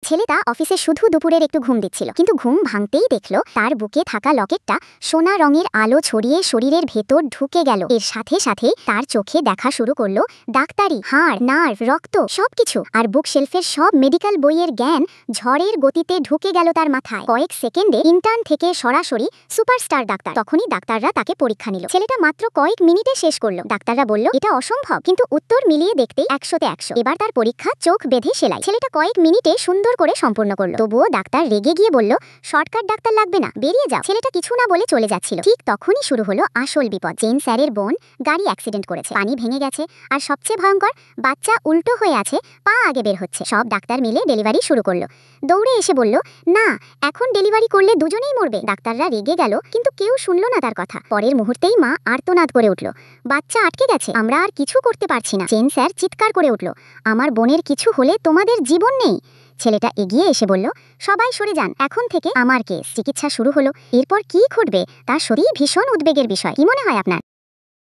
ছেলেটা অফিসে শুধু দুপুরের একটু ঘুম দিচ্ছিল, কিন্তু ঘুম ভাঙতেই দেখলো তার বুকে থাকা লকেটটা সোনা রঙের আলো ছড়িয়ে শরীরের ভেতর ঢুকে গেল। এর সাথে সাথে তার চোখে দেখা শুরু করলো ডাক্তারি, হাড়, নার্ভ, রক্ত সবকিছু। আর বুক শেলফের সব মেডিকেল বইয়ের জ্ঞান ঝড়ের গতিতে ঢুকে গেল তার মাথায়। কয়েক সেকেন্ডে ইন্টার্ন থেকে সরাসরি সুপারস্টার ডাক্তার। তখনই ডাক্তাররা তাকে পরীক্ষা নিল। ছেলেটা মাত্র কয়েক মিনিটে শেষ করলো। ডাক্তাররা বলল এটা অসম্ভব, কিন্তু উত্তর মিলিয়ে দেখতেই 100-তে 100। এবার তার পরীক্ষা চোখ বেঁধে সেলাই। ছেলেটা কয়েক মিনিটে সুন্দর করে সম্পূর্ণ করলো। তবুও ডাক্তার রেগে গিয়ে বলল, শর্টকাট ডাক্তার লাগবে না, বেরিয়ে যাও। ছেলেটা কিছু না বলে চলে যাচ্ছিল। ঠিক তখনই শুরু হলো আসল বিপদ। জেন স্যারের বোন গাড়ি অ্যাক্সিডেন্ট করেছে, পানি ভেঙে গেছে, আর সবচেয়ে ভয়ঙ্কর, বাচ্চা উল্টো হয়ে আছে, পা আগে বের হচ্ছে। সব ডাক্তার মিলে ডেলিভারি শুরু করলো। দৌড়ে এসে বলল, না, এখন ডেলিভারি করলে দুজনেই মরবে। ডাক্তাররা রেগে গেল, কিন্তু কেউ শুনলো না তার কথা। পরের মুহূর্তেই মা আর্তনাদ করে উঠল, বাচ্চা আটকে গেছে, আমরা আর কিছু করতে পারছি না। জেন স্যার চিৎকার করে উঠল, আমার বোনের কিছু হলে তোমাদের জীবন নেই। ছেলেটা এগিয়ে এসে বলল, সবাই সরে যান, এখন থেকে আমার কেস। চিকিৎসা শুরু হলো। এরপর কি ঘটবে তা সত্যিই ভীষণ উদ্বেগের বিষয়। কি মনে হয় আপনার?